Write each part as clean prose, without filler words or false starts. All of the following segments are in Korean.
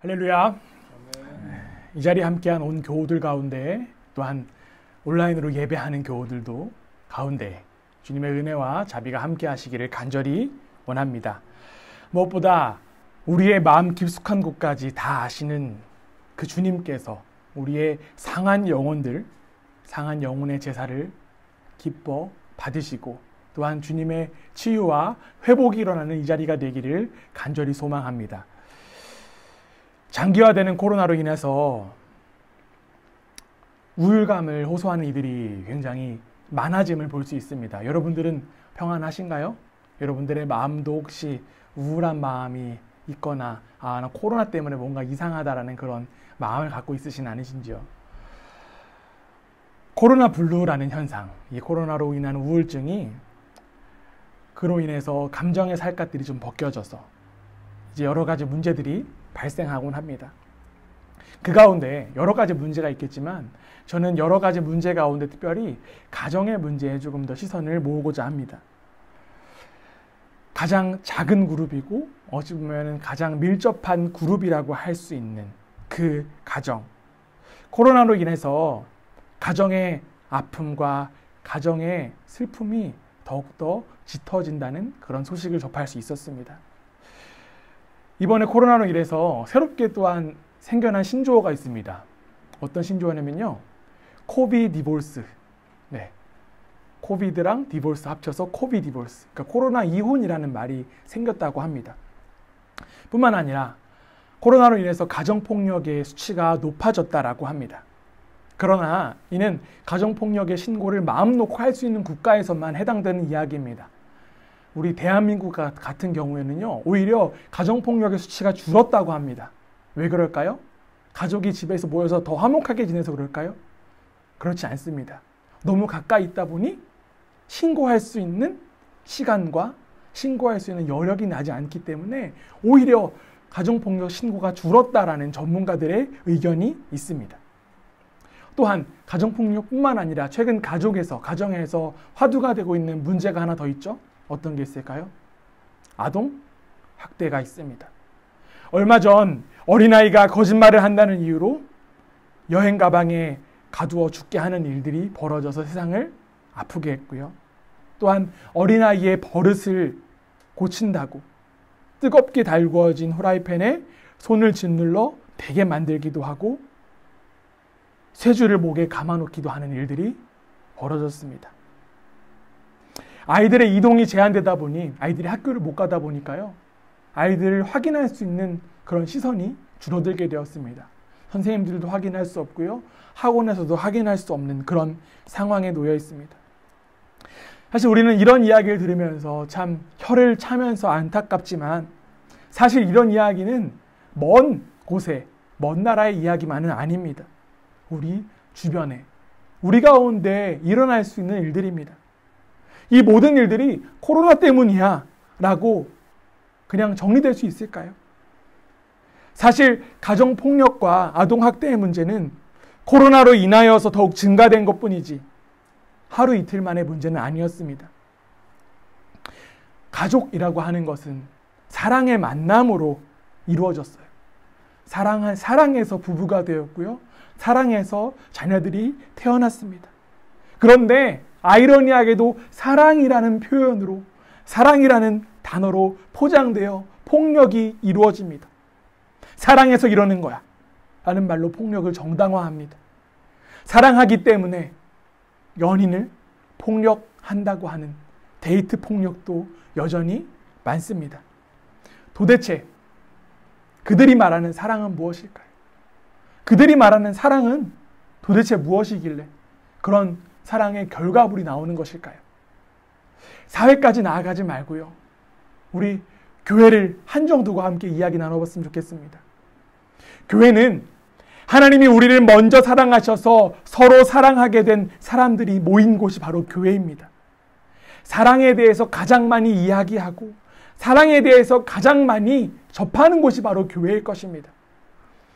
할렐루야. 이 자리에 함께한 온 교우들 가운데 또한 온라인으로 예배하는 교우들도 가운데 주님의 은혜와 자비가 함께 하시기를 간절히 원합니다. 무엇보다 우리의 마음 깊숙한 곳까지 다 아시는 그 주님께서 우리의 상한 영혼의 제사를 기뻐 받으시고 또한 주님의 치유와 회복이 일어나는 이 자리가 되기를 간절히 소망합니다. 장기화되는 코로나로 인해서 우울감을 호소하는 이들이 굉장히 많아짐을 볼 수 있습니다. 여러분들은 평안하신가요? 여러분들의 마음도 혹시 우울한 마음이 있거나 나 코로나 때문에 뭔가 이상하다라는 그런 마음을 갖고 있으신 않으신지요? 코로나 블루라는 현상, 이 코로나로 인한 우울증이 그로 인해서 감정의 살갗들이 좀 벗겨져서 이제 여러 가지 문제들이 발생하곤 합니다. 그 가운데 여러 가지 문제가 있겠지만 저는 여러 가지 문제 가운데 특별히 가정의 문제에 조금 더 시선을 모으고자 합니다. 가장 작은 그룹이고 어찌 보면 가장 밀접한 그룹이라고 할 수 있는 그 가정. 코로나로 인해서 가정의 아픔과 가정의 슬픔이 더욱더 짙어진다는 그런 소식을 접할 수 있었습니다. 이번에 코로나로 인해서 새롭게 또한 생겨난 신조어가 있습니다. 어떤 신조어냐면요. 코비 디볼스. 네. 코비드랑 디볼스 합쳐서 코비 디볼스. 그러니까 코로나 이혼이라는 말이 생겼다고 합니다. 뿐만 아니라 코로나로 인해서 가정폭력의 수치가 높아졌다라고 합니다. 그러나 이는 가정폭력의 신고를 마음 놓고 할 수 있는 국가에서만 해당되는 이야기입니다. 우리 대한민국 같은 경우에는요, 오히려 가정폭력의 수치가 줄었다고 합니다. 왜 그럴까요? 가족이 집에서 모여서 더 화목하게 지내서 그럴까요? 그렇지 않습니다. 너무 가까이 있다 보니 신고할 수 있는 시간과 신고할 수 있는 여력이 나지 않기 때문에 오히려 가정폭력 신고가 줄었다라는 전문가들의 의견이 있습니다. 또한 가정폭력뿐만 아니라 최근 가정에서 화두가 되고 있는 문제가 하나 더 있죠. 어떤 게 있을까요? 아동 학대가 있습니다. 얼마 전 어린아이가 거짓말을 한다는 이유로 여행 가방에 가두어 죽게 하는 일들이 벌어져서 세상을 아프게 했고요. 또한 어린아이의 버릇을 고친다고 뜨겁게 달구어진 후라이팬에 손을 짓눌러 베게 만들기도 하고 쇠줄을 목에 감아놓기도 하는 일들이 벌어졌습니다. 아이들의 이동이 제한되다 보니 아이들이 학교를 못 가다 보니까요. 아이들을 확인할 수 있는 그런 시선이 줄어들게 되었습니다. 선생님들도 확인할 수 없고요. 학원에서도 확인할 수 없는 그런 상황에 놓여 있습니다. 사실 우리는 이런 이야기를 들으면서 참 혀를 차면서 안타깝지만 사실 이런 이야기는 먼 곳에 먼 나라의 이야기만은 아닙니다. 우리 주변에 우리 가운데 일어날 수 있는 일들입니다. 이 모든 일들이 코로나 때문이야 라고 그냥 정리될 수 있을까요? 사실 가정폭력과 아동학대의 문제는 코로나로 인하여서 더욱 증가된 것뿐이지 하루 이틀 만의 문제는 아니었습니다. 가족이라고 하는 것은 사랑의 만남으로 이루어졌어요. 사랑에서 부부가 되었고요. 사랑에서 자녀들이 태어났습니다. 그런데 아이러니하게도 사랑이라는 표현으로 사랑이라는 단어로 포장되어 폭력이 이루어집니다. 사랑해서 이러는 거야 라는 말로 폭력을 정당화합니다. 사랑하기 때문에 연인을 폭력한다고 하는 데이트 폭력도 여전히 많습니다. 도대체 그들이 말하는 사랑은 무엇일까요? 그들이 말하는 사랑은 도대체 무엇이길래 그런 사랑의 결과물이 나오는 것일까요? 사회까지 나아가지 말고요. 우리 교회를 한정두고 함께 이야기 나눠봤으면 좋겠습니다. 교회는 하나님이 우리를 먼저 사랑하셔서 서로 사랑하게 된 사람들이 모인 곳이 바로 교회입니다. 사랑에 대해서 가장 많이 이야기하고 사랑에 대해서 가장 많이 접하는 곳이 바로 교회일 것입니다.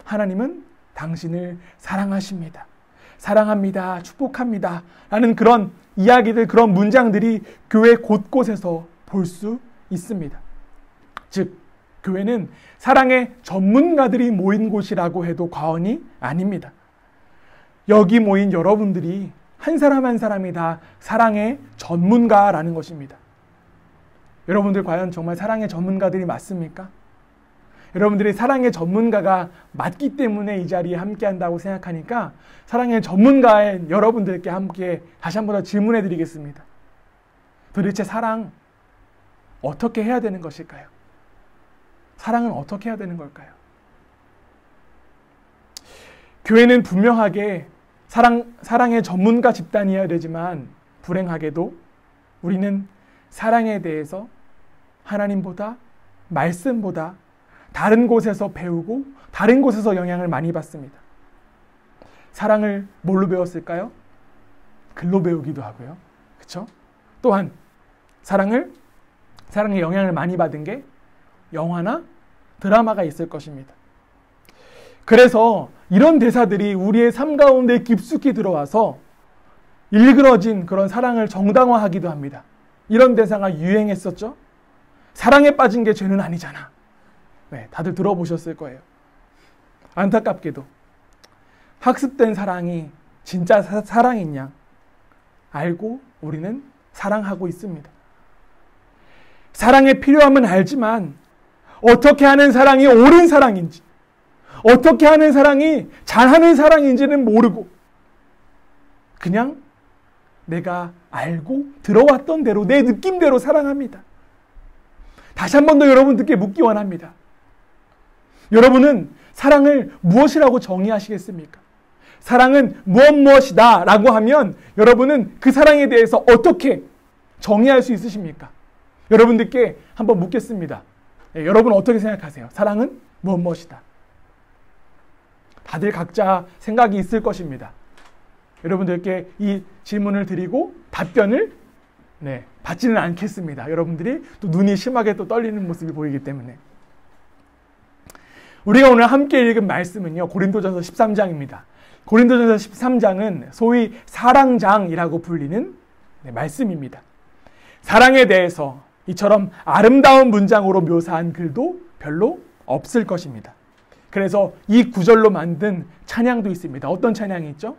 하나님은 당신을 사랑하십니다. 사랑합니다. 축복합니다. 라는 그런 이야기들, 그런 문장들이 교회 곳곳에서 볼 수 있습니다. 즉, 교회는 사랑의 전문가들이 모인 곳이라고 해도 과언이 아닙니다. 여기 모인 여러분들이 한 사람 한 사람이 다 사랑의 전문가라는 것입니다. 여러분들 과연 정말 사랑의 전문가들이 맞습니까? 여러분들이 사랑의 전문가가 맞기 때문에 이 자리에 함께 한다고 생각하니까 사랑의 전문가인 여러분들께 함께 다시 한 번 더 질문해 드리겠습니다. 도대체 사랑 어떻게 해야 되는 것일까요? 사랑은 어떻게 해야 되는 걸까요? 교회는 분명하게 사랑의 전문가 집단이어야 되지만 불행하게도 우리는 사랑에 대해서 하나님보다 말씀보다 다른 곳에서 배우고 다른 곳에서 영향을 많이 받습니다. 사랑을 뭘로 배웠을까요? 글로 배우기도 하고요. 그렇죠? 또한 사랑의 영향을 많이 받은 게 영화나 드라마가 있을 것입니다. 그래서 이런 대사들이 우리의 삶 가운데 깊숙이 들어와서 일그러진 그런 사랑을 정당화하기도 합니다. 이런 대사가 유행했었죠. 사랑에 빠진 게 죄는 아니잖아. 네, 다들 들어보셨을 거예요. 안타깝게도 학습된 사랑이 진짜 사랑인 양 알고 우리는 사랑하고 있습니다. 사랑의 필요함은 알지만 어떻게 하는 사랑이 옳은 사랑인지, 어떻게 하는 사랑이 잘하는 사랑인지는 모르고 그냥 내가 알고 들어왔던 대로 내 느낌대로 사랑합니다. 다시 한 번 더 여러분들께 묻기 원합니다. 여러분은 사랑을 무엇이라고 정의하시겠습니까? 사랑은 무엇이다 라고 하면 여러분은 그 사랑에 대해서 어떻게 정의할 수 있으십니까? 여러분들께 한번 묻겠습니다. 네, 여러분 어떻게 생각하세요? 사랑은 무엇이다? 다들 각자 생각이 있을 것입니다. 여러분들께 이 질문을 드리고 답변을 받지는 않겠습니다. 여러분들이 또 눈이 심하게 또 떨리는 모습이 보이기 때문에. 우리가 오늘 함께 읽은 말씀은요, 고린도전서 13장입니다. 고린도전서 13장은 소위 사랑장이라고 불리는 말씀입니다. 사랑에 대해서 이처럼 아름다운 문장으로 묘사한 글도 별로 없을 것입니다. 그래서 이 구절로 만든 찬양도 있습니다. 어떤 찬양이 있죠?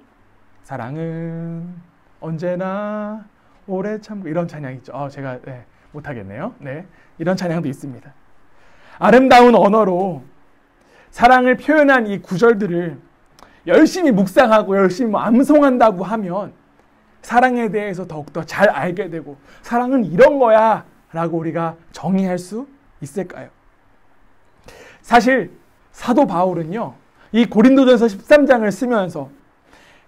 사랑은 언제나 오래 참고, 이런 찬양이 있죠. 제가 못하겠네요. 네, 이런 찬양도 있습니다. 아름다운 언어로 사랑을 표현한 이 구절들을 열심히 묵상하고 열심히 암송한다고 하면 사랑에 대해서 더욱더 잘 알게 되고 사랑은 이런 거야 라고 우리가 정의할 수 있을까요? 사실 사도 바울은요, 이 고린도전서 13장을 쓰면서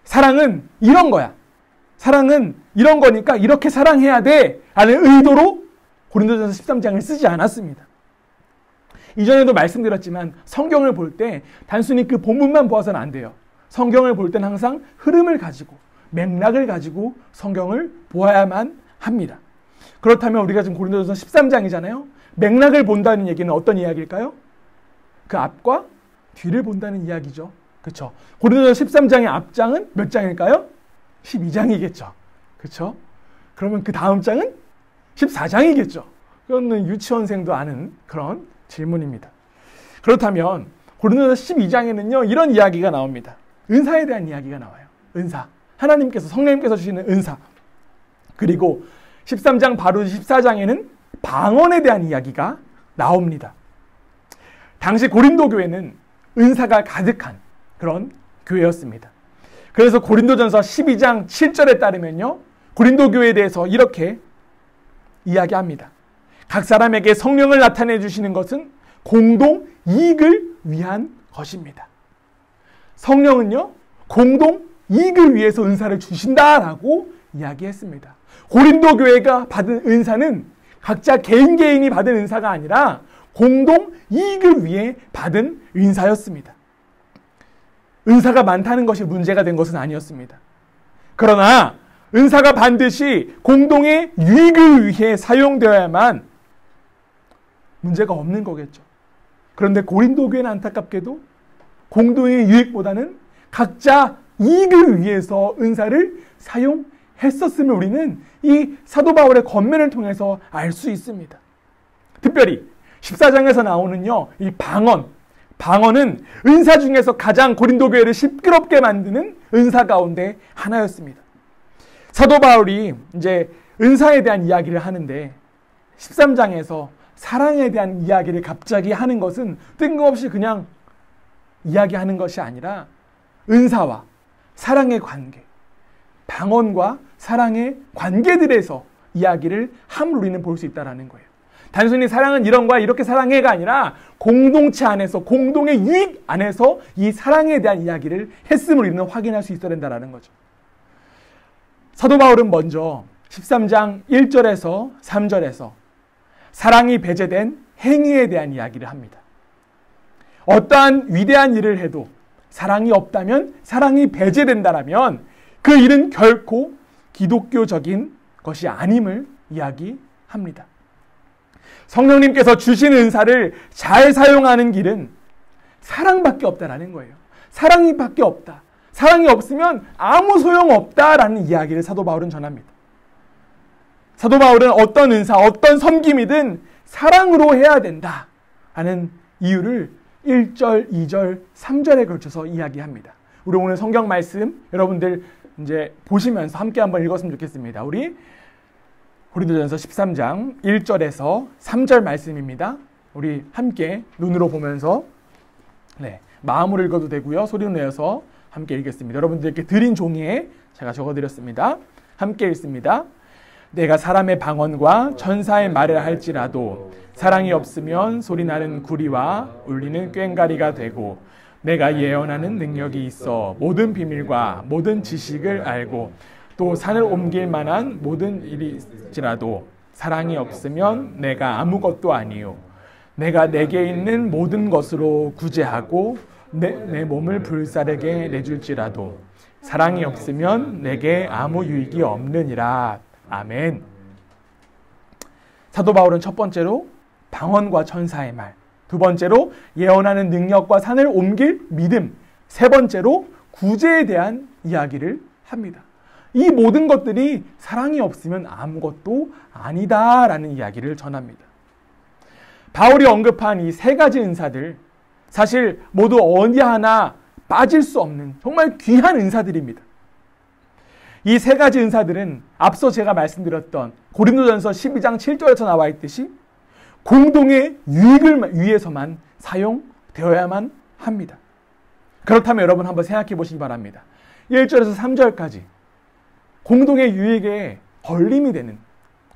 사랑은 이런 거야, 사랑은 이런 거니까 이렇게 사랑해야 돼 라는 의도로 고린도전서 13장을 쓰지 않았습니다. 이전에도 말씀드렸지만 성경을 볼 때 단순히 그 본문만 보아서는 안 돼요. 성경을 볼 때는 항상 흐름을 가지고 맥락을 가지고 성경을 보아야만 합니다. 그렇다면 우리가 지금 고린도전서 13장이잖아요. 맥락을 본다는 얘기는 어떤 이야기일까요? 그 앞과 뒤를 본다는 이야기죠. 그렇죠? 고린도전서 13장의 앞장은 몇 장일까요? 12장이겠죠. 그렇죠? 그러면 그 다음 장은 14장이겠죠. 그거는 유치원생도 아는 그런 질문입니다. 그렇다면 고린도전서 12장에는요, 이런 이야기가 나옵니다. 은사에 대한 이야기가 나와요. 은사. 하나님께서, 성령님께서 주시는 은사. 그리고 13장 바로 14장에는 방언에 대한 이야기가 나옵니다. 당시 고린도 교회는 은사가 가득한 그런 교회였습니다. 그래서 고린도전서 12장 7절에 따르면요, 고린도 교회에 대해서 이렇게 이야기합니다. 각 사람에게 성령을 나타내 주시는 것은 공동 이익을 위한 것입니다. 성령은요, 공동 이익을 위해서 은사를 주신다라고 이야기했습니다. 고린도 교회가 받은 은사는 각자 개인이 받은 은사가 아니라 공동 이익을 위해 받은 은사였습니다. 은사가 많다는 것이 문제가 된 것은 아니었습니다. 그러나 은사가 반드시 공동의 유익을 위해 사용되어야만 문제가 없는 거겠죠. 그런데 고린도 교회는 안타깝게도 공동의 유익보다는 각자 이익을 위해서 은사를 사용했었음을 우리는 이 사도 바울의 권면을 통해서 알 수 있습니다. 특별히 14장에서 나오는요, 이 방언. 방언은 은사 중에서 가장 고린도 교회를 시끄럽게 만드는 은사 가운데 하나였습니다. 사도 바울이 이제 은사에 대한 이야기를 하는데 13장에서 사랑에 대한 이야기를 갑자기 하는 것은 뜬금없이 그냥 이야기하는 것이 아니라 은사와 사랑의 관계, 방언과 사랑의 관계들에서 이야기를 함을 우리는 볼 수 있다는 거예요. 단순히 사랑은 이런 거야 이렇게 사랑해가 아니라 공동체 안에서 공동의 유익 안에서 이 사랑에 대한 이야기를 했음을 우리는 확인할 수 있어야 된다는 거죠. 사도 바울은 먼저 13장 1절에서 3절에서 사랑이 배제된 행위에 대한 이야기를 합니다. 어떠한 위대한 일을 해도 사랑이 없다면, 사랑이 배제된다라면 그 일은 결코 기독교적인 것이 아님을 이야기합니다. 성령님께서 주신 은사를 잘 사용하는 길은 사랑밖에 없다라는 거예요. 사랑이 밖에 없다. 사랑이 없으면 아무 소용없다라는 이야기를 사도 바울은 전합니다. 사도 바울은 어떤 은사, 어떤 섬김이든 사랑으로 해야 된다 하는 이유를 1절, 2절, 3절에 걸쳐서 이야기합니다. 우리 오늘 성경 말씀 여러분들 이제 보시면서 함께 한번 읽었으면 좋겠습니다. 우리 고린도전서 13장 1절에서 3절 말씀입니다. 우리 함께 눈으로 보면서 마음으로 읽어도 되고요. 소리로 내어서 함께 읽겠습니다. 여러분들께 드린 종이에 제가 적어드렸습니다. 함께 읽습니다. 내가 사람의 방언과 천사의 말을 할지라도 사랑이 없으면 소리나는 구리와 울리는 꽹과리가 되고 내가 예언하는 능력이 있어 모든 비밀과 모든 지식을 알고 또 산을 옮길 만한 모든 일일지라도 사랑이 없으면 내가 아무것도 아니요 내가 내게 있는 모든 것으로 구제하고 내 몸을 불사르게 내줄지라도 사랑이 없으면 내게 아무 유익이 없느니라. 아멘. 사도 바울은 첫 번째로 방언과 천사의 말, 두 번째로 예언하는 능력과 산을 옮길 믿음, 세 번째로 구제에 대한 이야기를 합니다. 이 모든 것들이 사랑이 없으면 아무것도 아니다라는 이야기를 전합니다. 바울이 언급한 이 세 가지 은사들, 사실 모두 어디 하나 빠질 수 없는 정말 귀한 은사들입니다. 이 세 가지 은사들은 앞서 제가 말씀드렸던 고린도전서 12장 7절에서 나와 있듯이 공동의 유익을 위해서만 사용되어야만 합니다. 그렇다면 여러분 한번 생각해 보시기 바랍니다. 1절에서 3절까지 공동의 유익에 걸림이 되는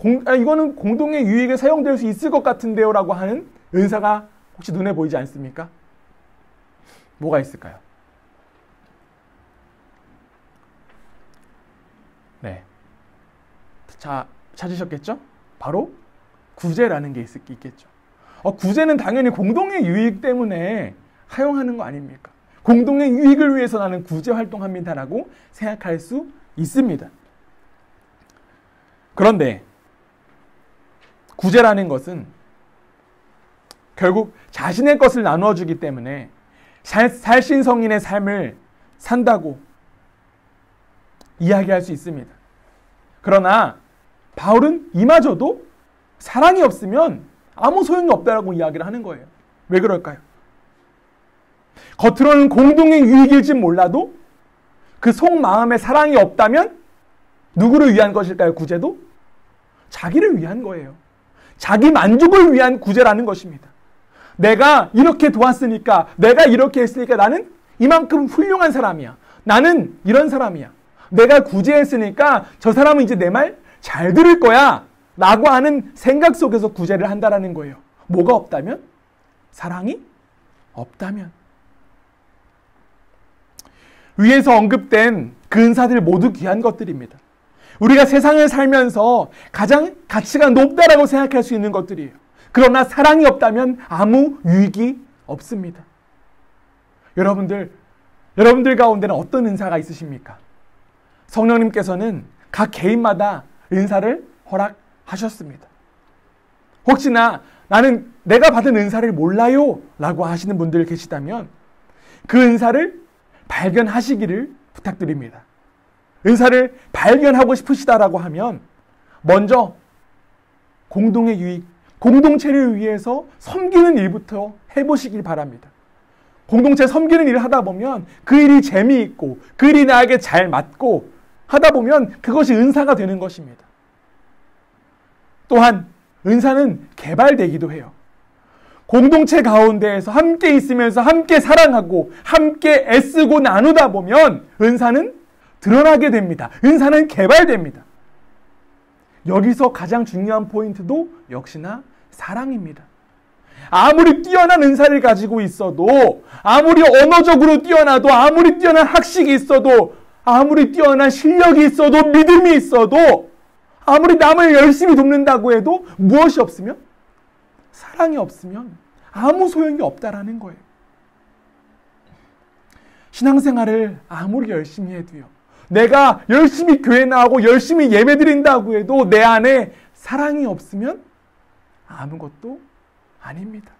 이거는 공동의 유익에 사용될 수 있을 것 같은데요 라고 하는 은사가 혹시 눈에 보이지 않습니까? 뭐가 있을까요? 네. 자, 찾으셨겠죠? 바로 구제라는 게 있겠죠. 구제는 당연히 공동의 유익 때문에 사용하는 거 아닙니까? 공동의 유익을 위해서 나는 구제 활동합니다라고 생각할 수 있습니다. 그런데 구제라는 것은 결국 자신의 것을 나누어 주기 때문에 살신성인의 삶을 산다고 이야기할 수 있습니다. 그러나 바울은 이마저도 사랑이 없으면 아무 소용이 없다라고 이야기를 하는 거예요. 왜 그럴까요? 겉으로는 공동의 유익일지 몰라도 그 속마음에 사랑이 없다면 누구를 위한 것일까요? 구제도? 자기를 위한 거예요. 자기 만족을 위한 구제라는 것입니다. 내가 이렇게 도왔으니까, 내가 이렇게 했으니까 나는 이만큼 훌륭한 사람이야. 나는 이런 사람이야. 내가 구제했으니까 저 사람은 이제 내 말 잘 들을 거야 라고 하는 생각 속에서 구제를 한다라는 거예요. 뭐가 없다면? 사랑이 없다면. 위에서 언급된 그 은사들 모두 귀한 것들입니다. 우리가 세상을 살면서 가장 가치가 높다라고 생각할 수 있는 것들이에요. 그러나 사랑이 없다면 아무 유익이 없습니다. 여러분들 가운데는 어떤 은사가 있으십니까? 성령님께서는 각 개인마다 은사를 허락하셨습니다. 혹시나 나는 내가 받은 은사를 몰라요 라고 하시는 분들 계시다면 그 은사를 발견하시기를 부탁드립니다. 은사를 발견하고 싶으시다라고 하면 먼저 공동의 유익, 공동체를 위해서 섬기는 일부터 해보시길 바랍니다. 공동체 섬기는 일을 하다 보면 그 일이 재미있고 그 일이 나에게 잘 맞고 하다 보면 그것이 은사가 되는 것입니다. 또한 은사는 개발되기도 해요. 공동체 가운데에서 함께 있으면서 함께 사랑하고 함께 애쓰고 나누다 보면 은사는 드러나게 됩니다. 은사는 개발됩니다. 여기서 가장 중요한 포인트도 역시나 사랑입니다. 아무리 뛰어난 은사를 가지고 있어도, 아무리 언어적으로 뛰어나도, 아무리 뛰어난 학식이 있어도, 아무리 뛰어난 실력이 있어도, 믿음이 있어도, 아무리 남을 열심히 돕는다고 해도 무엇이 없으면? 사랑이 없으면 아무 소용이 없다라는 거예요. 신앙생활을 아무리 열심히 해도요, 내가 열심히 교회 나오고 열심히 예배드린다고 해도 내 안에 사랑이 없으면 아무것도 아닙니다.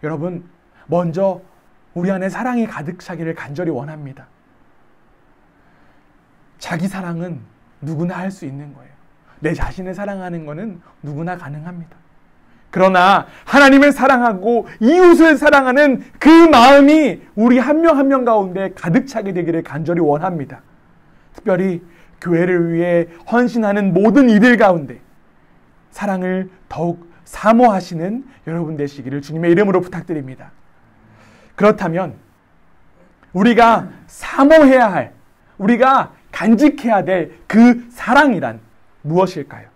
여러분, 먼저 우리 안에 사랑이 가득 차기를 간절히 원합니다. 자기 사랑은 누구나 할 수 있는 거예요. 내 자신을 사랑하는 것은 누구나 가능합니다. 그러나 하나님을 사랑하고 이웃을 사랑하는 그 마음이 우리 한 명 한 명 가운데 가득 차게 되기를 간절히 원합니다. 특별히 교회를 위해 헌신하는 모든 이들 가운데 사랑을 더욱 사모하시는 여러분 되시기를 주님의 이름으로 부탁드립니다. 그렇다면 우리가 사모해야 할, 우리가 간직해야 될 그 사랑이란 무엇일까요?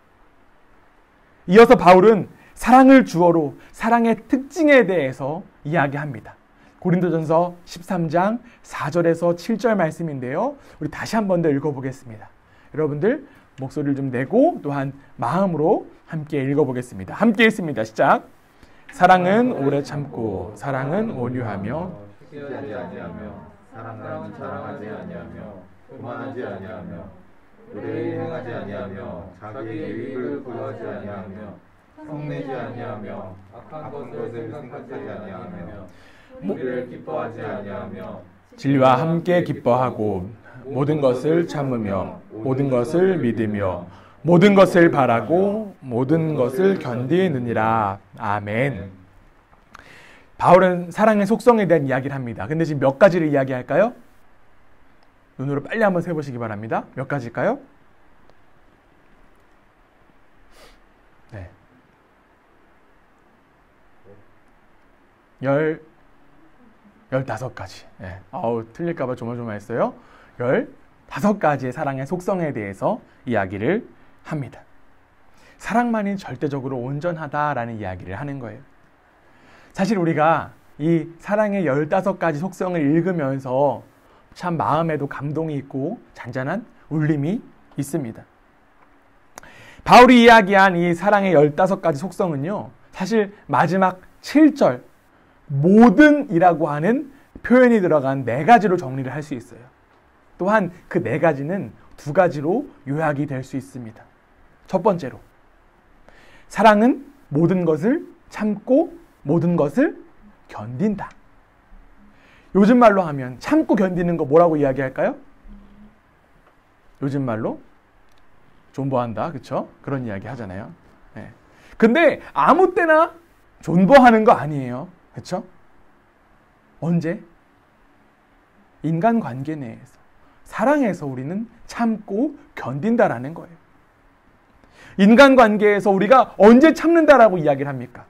이어서 바울은 사랑을 주어로 사랑의 특징에 대해서 이야기합니다. 고린도전서 13장 4절에서 7절 말씀인데요. 우리 다시 한 번 더 읽어보겠습니다. 여러분들 목소리를 좀 내고 또한 마음으로 함께 읽어보겠습니다. 함께 읽습니다. 시작. 사랑은 오래 참고 사랑은 온유하며 시기하지 아니하며 사랑은 자랑하지 아니하며 교만하지 아니하며 의뢰 행하지 아니하며 자기의 이익을 구하지 아니하며 성내지 아니하며 악한 것을 생각하지 아니하며 무기를 기뻐하지 아니하며 진리와 함께 기뻐하고 모든 것을 참으며 모든 것을 믿으며 모든 것을 바라고 모든 것을 견디느니라. 아멘. 바울은 사랑의 속성에 대한 이야기를 합니다. 근데 지금 몇 가지를 이야기할까요? 눈으로 빨리 한번 세보시기 바랍니다. 몇 가지일까요? 네. 15가지. 네. 틀릴까봐 조마조마했어요. 15가지의 사랑의 속성에 대해서 이야기를 합니다. 사랑만이 절대적으로 온전하다라는 이야기를 하는 거예요. 사실 우리가 이 사랑의 15가지 속성을 읽으면서 참 마음에도 감동이 있고 잔잔한 울림이 있습니다. 바울이 이야기한 이 사랑의 15가지 속성은요, 사실 마지막 7절 모든이라고 하는 표현이 들어간 4가지로 정리를 할 수 있어요. 또한 그 4가지는 2가지로 요약이 될 수 있습니다. 첫 번째로 사랑은 모든 것을 참고 모든 것을 견딘다. 요즘 말로 하면 참고 견디는 거 뭐라고 이야기할까요? 요즘 말로 존버한다, 그렇죠? 그런 이야기 하잖아요. 네. 근데 아무 때나 존버하는 거 아니에요, 그렇죠? 언제? 인간관계 내에서, 사랑에서 우리는 참고 견딘다라는 거예요. 인간관계에서 우리가 언제 참는다라고 이야기를 합니까?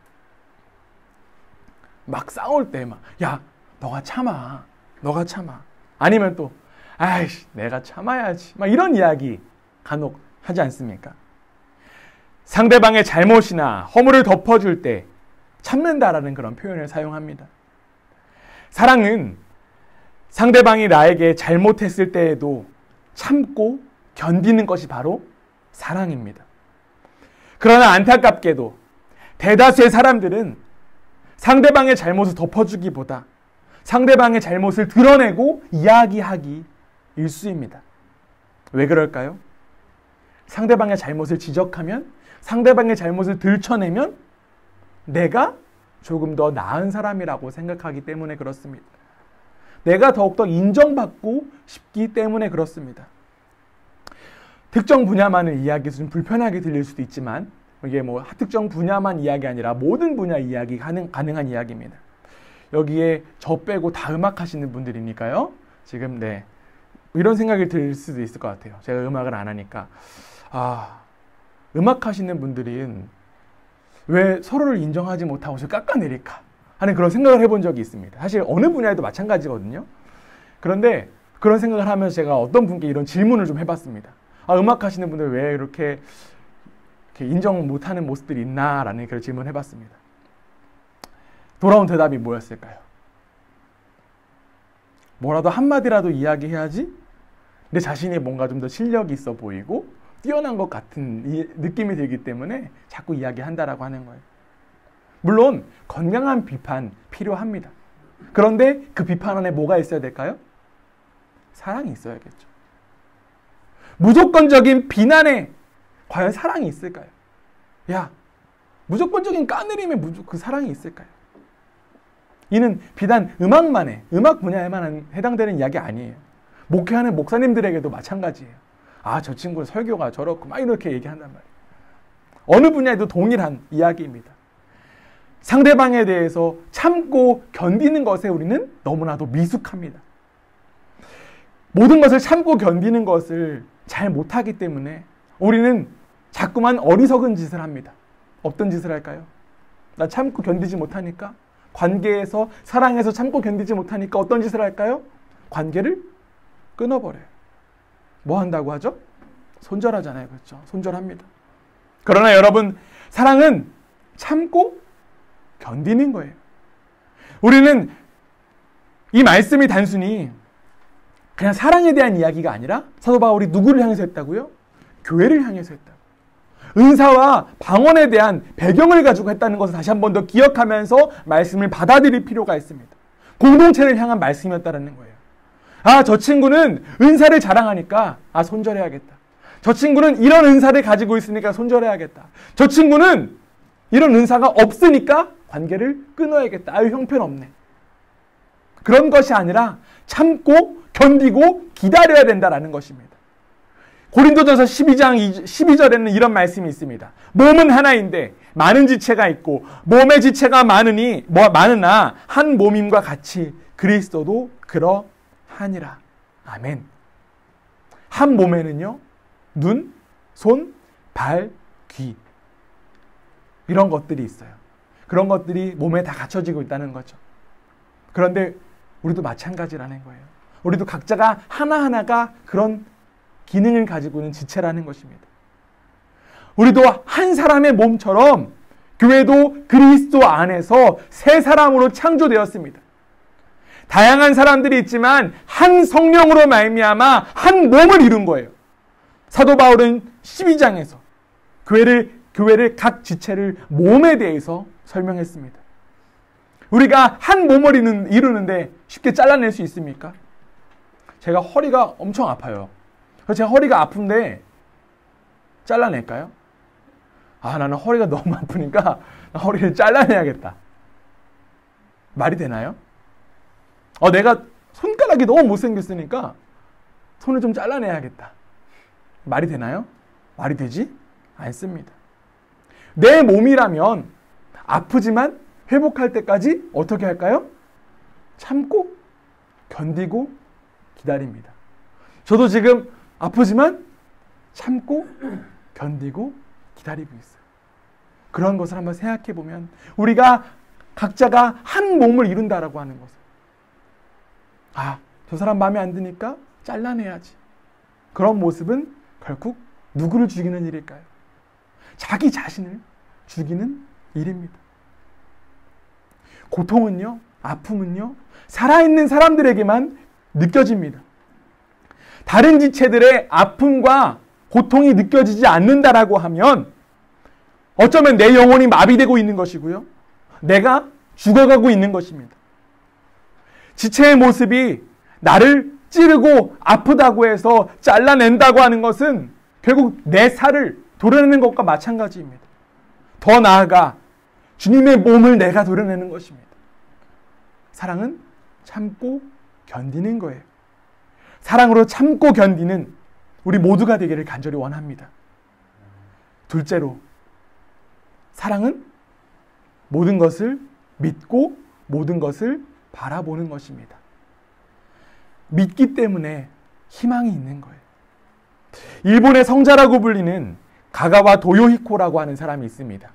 막 싸울 때 막, 야, 너가 참아. 너가 참아. 아니면 또, 아이씨, 내가 참아야지. 막 이런 이야기 간혹 하지 않습니까? 상대방의 잘못이나 허물을 덮어줄 때 참는다라는 그런 표현을 사용합니다. 사랑은 상대방이 나에게 잘못했을 때에도 참고 견디는 것이 바로 사랑입니다. 그러나 안타깝게도 대다수의 사람들은 상대방의 잘못을 덮어주기보다 상대방의 잘못을 드러내고 이야기하기 일쑤입니다. 왜 그럴까요? 상대방의 잘못을 지적하면, 상대방의 잘못을 들춰내면 내가 조금 더 나은 사람이라고 생각하기 때문에 그렇습니다. 내가 더욱더 인정받고 싶기 때문에 그렇습니다. 특정 분야만을 이야기해서 좀 불편하게 들릴 수도 있지만 이게 뭐 특정 분야만 이야기 아니라 모든 분야 이야기 가능한 이야기입니다. 여기에 저 빼고 다 음악 하시는 분들이니까요. 지금 이런 생각이 들 수도 있을 것 같아요. 제가 음악을 안 하니까. 음악 하시는 분들은 왜 서로를 인정하지 못하고 저 깎아내릴까 하는 그런 생각을 해본 적이 있습니다. 사실 어느 분야에도 마찬가지거든요. 그런데 그런 생각을 하면서 제가 어떤 분께 이런 질문을 좀 해봤습니다. 음악 하시는 분들 왜 이렇게 인정 못하는 모습들이 있나 라는 그런 질문을 해봤습니다. 돌아온 대답이 뭐였을까요? 뭐라도 한마디라도 이야기해야지 내 자신이 뭔가 좀 더 실력이 있어 보이고 뛰어난 것 같은 느낌이 들기 때문에 자꾸 이야기한다라고 하는 거예요. 물론 건강한 비판 필요합니다. 그런데 그 비판 안에 뭐가 있어야 될까요? 사랑이 있어야겠죠. 무조건적인 비난에 과연 사랑이 있을까요? 무조건적인 까내림에 그 사랑이 있을까요? 이는 비단 음악 분야에만 해당되는 이야기 아니에요. 목회하는 목사님들에게도 마찬가지예요. 저 친구는 설교가 저렇고 막 이렇게 얘기한단 말이에요. 어느 분야에도 동일한 이야기입니다. 상대방에 대해서 참고 견디는 것에 우리는 너무나도 미숙합니다. 모든 것을 참고 견디는 것을 잘 못하기 때문에 우리는 자꾸만 어리석은 짓을 합니다. 어떤 짓을 할까요? 나 참고 견디지 못하니까, 관계에서 사랑해서 참고 견디지 못하니까 어떤 짓을 할까요? 관계를 끊어버려요. 뭐 한다고 하죠? 손절하잖아요. 그렇죠? 손절합니다. 그러나 여러분, 사랑은 참고 견디는 거예요. 우리는 이 말씀이 단순히 그냥 사랑에 대한 이야기가 아니라 사도 바울이 누구를 향해서 했다고요? 교회를 향해서 했다고. 은사와 방언에 대한 배경을 가지고 했다는 것을 다시 한 번 더 기억하면서 말씀을 받아들일 필요가 있습니다. 공동체를 향한 말씀이었다는 거예요. 저 친구는 은사를 자랑하니까 손절해야겠다. 저 친구는 이런 은사를 가지고 있으니까 손절해야겠다. 저 친구는 이런 은사가 없으니까 관계를 끊어야겠다. 형편없네. 그런 것이 아니라 참고 견디고 기다려야 된다라는 것입니다. 고린도전서 12절에는 이런 말씀이 있습니다. 몸은 하나인데 많은 지체가 있고 몸의 지체가 많으나 한 몸임과 같이 그리스도도 그러하니라. 아멘. 한 몸에는요, 눈, 손, 발, 귀 이런 것들이 있어요. 그런 것들이 몸에 다 갖춰지고 있다는 거죠. 그런데 우리도 마찬가지라는 거예요. 우리도 각자가 하나하나가 그런 기능을 가지고 있는 지체라는 것입니다. 우리도 한 사람의 몸처럼 교회도 그리스도 안에서 새 사람으로 창조되었습니다. 다양한 사람들이 있지만 한 성령으로 말미암아 한 몸을 이룬 거예요. 사도 바울은 12장에서 교회를 각 지체를 몸에 대해서 설명했습니다. 우리가 한 몸을 이루는데 쉽게 잘라낼 수 있습니까? 제가 허리가 엄청 아파요. 그래서 제가 허리가 아픈데 잘라낼까요? 나는 허리가 너무 아프니까 허리를 잘라내야겠다. 말이 되나요? 내가 손가락이 너무 못생겼으니까 손을 좀 잘라내야겠다. 말이 되나요? 말이 되지 않습니다. 내 몸이라면 아프지만 회복할 때까지 어떻게 할까요? 참고 견디고 기다립니다. 저도 지금 아프지만 참고 견디고 기다리고 있어요. 그런 것을 한번 생각해 보면 우리가 각자가 한 몸을 이룬다라고 하는 것을, 저 사람 마음에 안 드니까 잘라내야지. 그런 모습은 결국 누구를 죽이는 일일까요? 자기 자신을 죽이는 일입니다. 고통은요, 아픔은요, 살아있는 사람들에게만 느껴집니다. 다른 지체들의 아픔과 고통이 느껴지지 않는다라고 하면 어쩌면 내 영혼이 마비되고 있는 것이고요, 내가 죽어가고 있는 것입니다. 지체의 모습이 나를 찌르고 아프다고 해서 잘라낸다고 하는 것은 결국 내 살을 도려내는 것과 마찬가지입니다. 더 나아가 주님의 몸을 내가 도려내는 것입니다. 사랑은 참고 견디는 거예요. 사랑으로 참고 견디는 우리 모두가 되기를 간절히 원합니다. 둘째로, 사랑은 모든 것을 믿고 모든 것을 바라보는 것입니다. 믿기 때문에 희망이 있는 거예요. 일본의 성자라고 불리는 가가와 도요히코라고 하는 사람이 있습니다.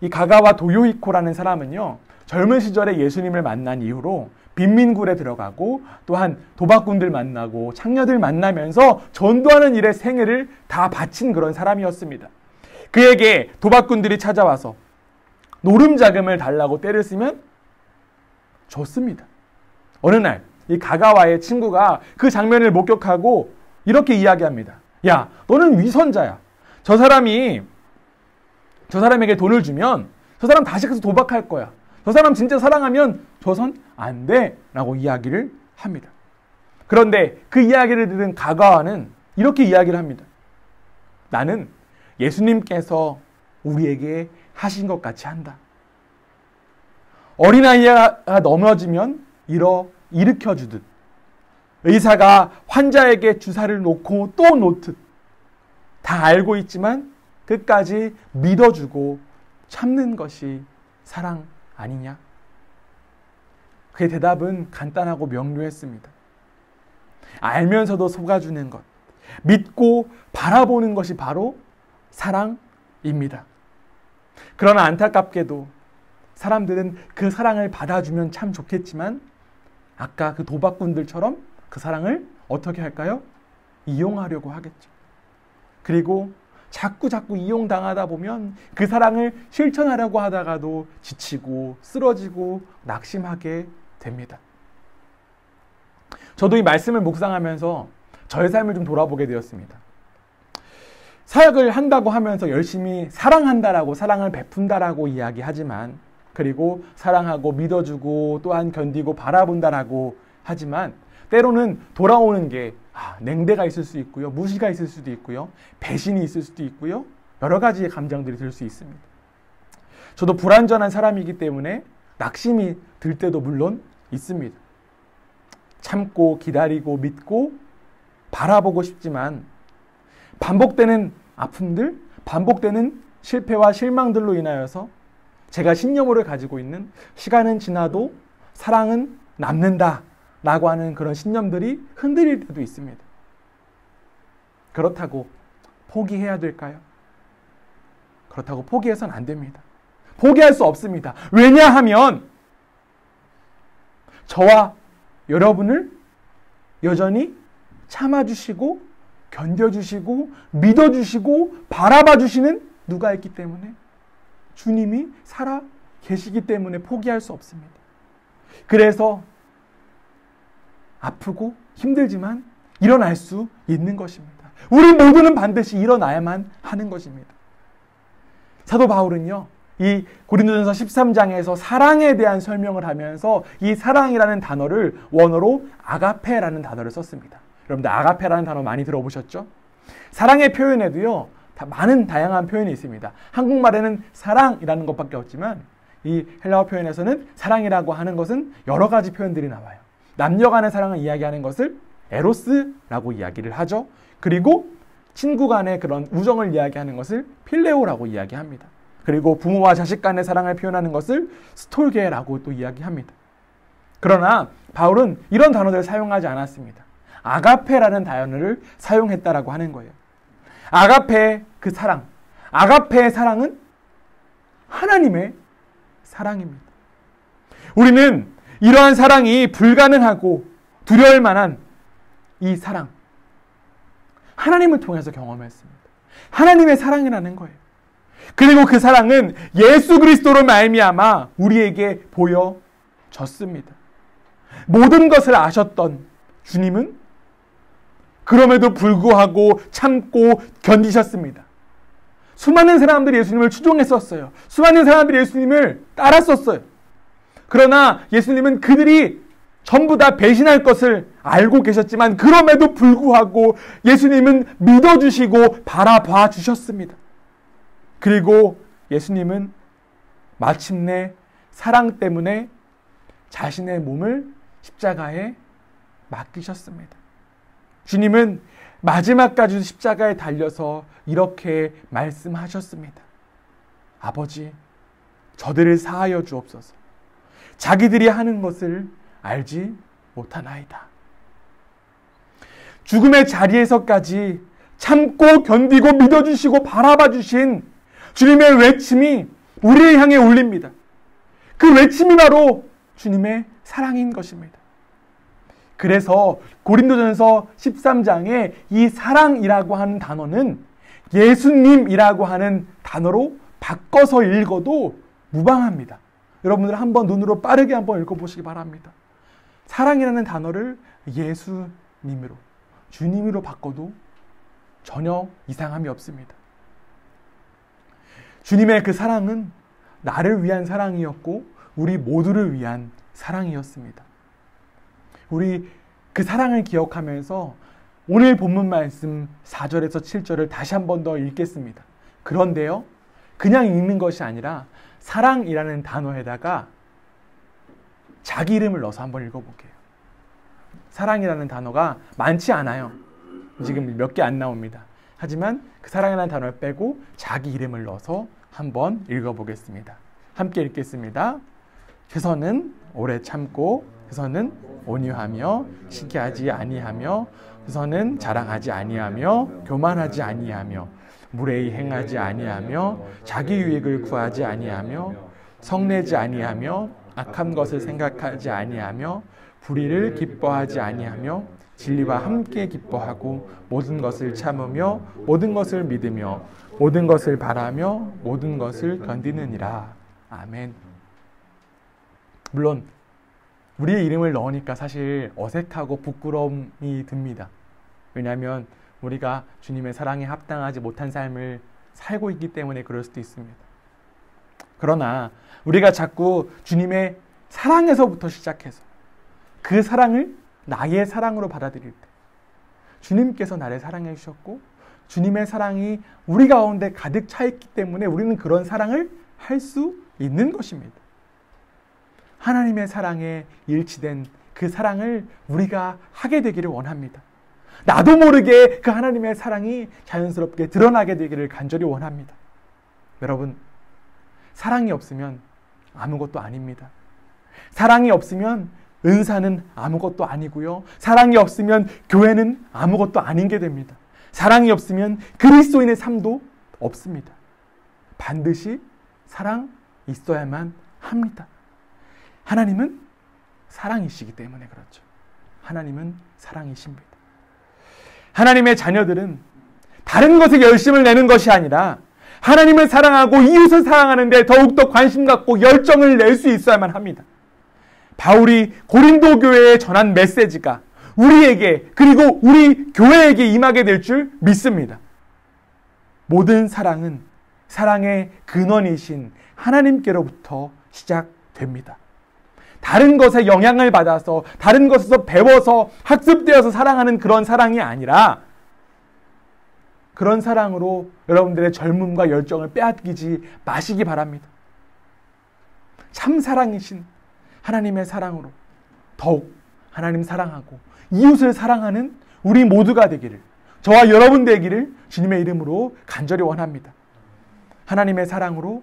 이 가가와 도요히코라는 사람은요, 젊은 시절에 예수님을 만난 이후로 빈민굴에 들어가고 또한 도박꾼들 만나고 창녀들 만나면서 전도하는 일에 생애를 다 바친 그런 사람이었습니다. 그에게 도박꾼들이 찾아와서 노름 자금을 달라고 때를 쓰면 줬습니다. 어느 날 이 가가와의 친구가 그 장면을 목격하고 이렇게 이야기합니다. 야, 너는 위선자야. 저 사람에게 돈을 주면 저 사람 다시 가서 도박할 거야. 저 사람 진짜 사랑하면 줘선 안 돼. 라고 이야기를 합니다. 그런데 그 이야기를 들은 가가와는 이렇게 이야기를 합니다. 나는 예수님께서 우리에게 하신 것 같이 한다. 어린아이가 넘어지면 일으켜주듯 의사가 환자에게 주사를 놓고 또 놓듯 다 알고 있지만 끝까지 믿어주고 참는 것이 사랑 아니냐? 그의 대답은 간단하고 명료했습니다. 알면서도 속아주는 것, 믿고 바라보는 것이 바로 사랑입니다. 그러나 안타깝게도 사람들은 그 사랑을 받아주면 참 좋겠지만 아까 그 도박꾼들처럼 그 사랑을 어떻게 할까요? 이용하려고 하겠죠. 그리고 자꾸 이용당하다 보면 그 사랑을 실천하려고 하다가도 지치고 쓰러지고 낙심하게 됩니다. 저도 이 말씀을 묵상하면서 저의 삶을 좀 돌아보게 되었습니다. 사역을 한다고 하면서 열심히 사랑한다라고 사랑을 베푼다라고 이야기하지만 그리고 사랑하고 믿어주고 또한 견디고 바라본다라고 하지만 때로는 돌아오는 게 냉대가 있을 수 있고요. 무시가 있을 수도 있고요. 배신이 있을 수도 있고요. 여러 가지의 감정들이 들 수 있습니다. 저도 불완전한 사람이기 때문에 낙심이 들 때도 물론 있습니다. 참고 기다리고 믿고 바라보고 싶지만 반복되는 아픔들, 반복되는 실패와 실망들로 인하여서 제가 신념을 가지고 있는 시간은 지나도 사랑은 남는다 라고 하는 그런 신념들이 흔들릴 때도 있습니다. 그렇다고 포기해야 될까요? 그렇다고 포기해서는 안 됩니다. 포기할 수 없습니다. 왜냐하면 저와 여러분을 여전히 참아주시고 견뎌주시고 믿어주시고 바라봐주시는 누가 있기 때문에 주님이 살아 계시기 때문에 포기할 수 없습니다. 그래서 아프고 힘들지만 일어날 수 있는 것입니다. 우리 모두는 반드시 일어나야만 하는 것입니다. 사도 바울은요, 이 고린도전서 13장에서 사랑에 대한 설명을 하면서 이 사랑이라는 단어를 원어로 아가페라는 단어를 썼습니다. 여러분들 아가페라는 단어 많이 들어보셨죠? 사랑의 표현에도요, 많은 다양한 표현이 있습니다. 한국말에는 사랑이라는 것밖에 없지만 이 헬라어 표현에서는 사랑이라고 하는 것은 여러 가지 표현들이 나와요. 남녀 간의 사랑을 이야기하는 것을 에로스라고 이야기를 하죠. 그리고 친구 간의 그런 우정을 이야기하는 것을 필레오라고 이야기합니다. 그리고 부모와 자식 간의 사랑을 표현하는 것을 스톨게라고 또 이야기합니다. 그러나 바울은 이런 단어들을 사용하지 않았습니다. 아가페라는 단어를 사용했다라고 하는 거예요. 아가페의 그 사랑, 아가페의 사랑은 하나님의 사랑입니다. 우리는 이러한 사랑이 불가능하고 두려울 만한 이 사랑, 하나님을 통해서 경험했습니다. 하나님의 사랑이라는 거예요. 그리고 그 사랑은 예수 그리스도로 말미암아 우리에게 보여졌습니다. 모든 것을 아셨던 주님은 그럼에도 불구하고 참고 견디셨습니다. 수많은 사람들이 예수님을 추종했었어요. 수많은 사람들이 예수님을 따랐었어요. 그러나 예수님은 그들이 전부 다 배신할 것을 알고 계셨지만 그럼에도 불구하고 예수님은 믿어주시고 바라봐 주셨습니다. 그리고 예수님은 마침내 사랑 때문에 자신의 몸을 십자가에 맡기셨습니다. 주님은 마지막까지 십자가에 달려서 이렇게 말씀하셨습니다. 아버지, 저들을 사하여 주옵소서. 자기들이 하는 것을 알지 못하나이다. 죽음의 자리에서까지 참고 견디고 믿어주시고 바라봐주신 주님의 외침이 우리를 향해 울립니다. 그 외침이 바로 주님의 사랑인 것입니다. 그래서 고린도전서 13장에 이 사랑이라고 하는 단어는 예수님이라고 하는 단어로 바꿔서 읽어도 무방합니다. 여러분들 한번 눈으로 빠르게 한번 읽어보시기 바랍니다. 사랑이라는 단어를 예수님으로, 주님으로 바꿔도 전혀 이상함이 없습니다. 주님의 그 사랑은 나를 위한 사랑이었고 우리 모두를 위한 사랑이었습니다. 우리 그 사랑을 기억하면서 오늘 본문 말씀 4절에서 7절을 다시 한 번 더 읽겠습니다. 그런데요, 그냥 읽는 것이 아니라 사랑이라는 단어에다가 자기 이름을 넣어서 한번 읽어볼게요. 사랑이라는 단어가 많지 않아요. 지금 몇 개 안 나옵니다. 하지만 그 사랑이라는 단어를 빼고 자기 이름을 넣어서 한번 읽어보겠습니다. 함께 읽겠습니다. 효서는 오래 참고, 효서는 온유하며, 시기하지 아니하며, 효서는 자랑하지 아니하며, 교만하지 아니하며, 무례히 행하지 아니하며, 자기 유익을 구하지 아니하며, 성내지 아니하며, 악한 것을 생각하지 아니하며, 불의를 기뻐하지 아니하며, 진리와 함께 기뻐하고, 모든 것을 참으며, 모든 것을 믿으며, 모든 것을 바라며, 모든 것을 견디느니라. 아멘. 물론 우리의 이름을 넣으니까 사실 어색하고 부끄러움이 듭니다. 왜냐하면 우리가 주님의 사랑에 합당하지 못한 삶을 살고 있기 때문에 그럴 수도 있습니다. 그러나 우리가 자꾸 주님의 사랑에서부터 시작해서 그 사랑을 나의 사랑으로 받아들일 때, 주님께서 나를 사랑해 주셨고 주님의 사랑이 우리 가운데 가득 차 있기 때문에 우리는 그런 사랑을 할 수 있는 것입니다. 하나님의 사랑에 일치된 그 사랑을 우리가 하게 되기를 원합니다. 나도 모르게 그 하나님의 사랑이 자연스럽게 드러나게 되기를 간절히 원합니다. 여러분, 사랑이 없으면 아무것도 아닙니다. 사랑이 없으면 은사는 아무것도 아니고요. 사랑이 없으면 교회는 아무것도 아닌 게 됩니다. 사랑이 없으면 그리스도인의 삶도 없습니다. 반드시 사랑 있어야만 합니다. 하나님은 사랑이시기 때문에 그렇죠. 하나님은 사랑이십니다. 하나님의 자녀들은 다른 것에 열심을 내는 것이 아니라 하나님을 사랑하고 이웃을 사랑하는 데 더욱더 관심 갖고 열정을 낼 수 있어야만 합니다. 바울이 고린도 교회에 전한 메시지가 우리에게 그리고 우리 교회에게 임하게 될 줄 믿습니다. 모든 사랑은 사랑의 근원이신 하나님께로부터 시작됩니다. 다른 것에 영향을 받아서 다른 것에서 배워서 학습되어서 사랑하는 그런 사랑이 아니라 그런 사랑으로 여러분들의 젊음과 열정을 빼앗기지 마시기 바랍니다. 참 사랑이신 하나님의 사랑으로 더욱 하나님 사랑하고 이웃을 사랑하는 우리 모두가 되기를, 저와 여러분 되기를 주님의 이름으로 간절히 원합니다. 하나님의 사랑으로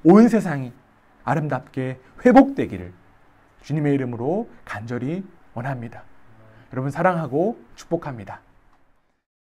온 세상이 아름답게 회복되기를 주님의 이름으로 간절히 원합니다. 여러분 사랑하고 축복합니다.